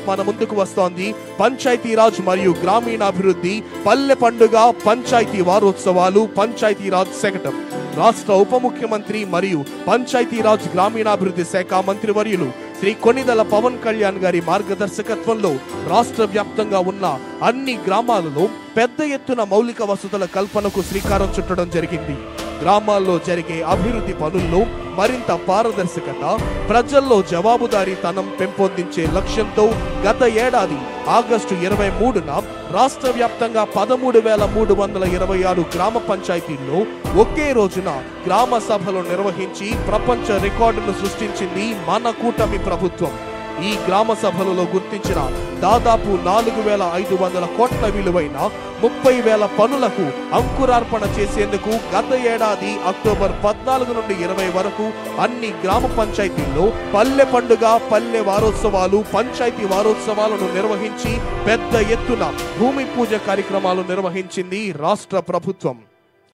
మన ముందుకు వస్తోంది పంచాయతీరాజ్ మరియు గ్రామీణాభివృద్ధి పల్లె పండుగ పంచాయతీ వారోత్సవాలు పంచాయతీరాజ్ శకటం. రాష్ట్ర ఉప ముఖ్యమంత్రి మరియు పంచాయతీరాజ్ గ్రామీణాభివృద్ధి శాఖ మంత్రివర్యులు శ్రీ కొణిదెల పవన్ కళ్యాణ్ గారి మార్గదర్శకత్వంలో రాష్ట్ర వ్యాప్తంగా ఉన్న అన్ని గ్రామాలలో పెద్ద ఎత్తున మౌలిక వసతుల కల్పనకు శ్రీకారం చుట్టడం జరిగింది. గ్రామాల్లో జరిగే అభివృద్ధి పనుల్లో మరింత పారదర్శకత, ప్రజల్లో జవాబుదారీతనం పెంపొందించే లక్ష్యంతో గత ఏడాది ఆగస్టు 23న రాష్ట్ర వ్యాప్తంగా 13,326 గ్రామ పంచాయతీల్లో ఒకే రోజున గ్రామ సభలు నిర్వహించి ప్రపంచ రికార్డును సృష్టించింది మన కూటమి ప్రభుత్వం. ఈ గ్రామ సభలలో గుర్తించిన దాదాపు 4,500 కోట్ల విలువైన 30,000 పనులకు అంకురార్పణ చేసేందుకు గత ఏడాది అక్టోబర్ 14 నుండి 20 వరకు అన్ని గ్రామ పంచాయతీల్లో పల్లె పండుగ, పల్లె వారోత్సవాలు, పంచాయతీ వారోత్సవాలను నిర్వహించి పెద్ద ఎత్తున భూమి పూజ కార్యక్రమాలు నిర్వహించింది రాష్ట్ర ప్రభుత్వం.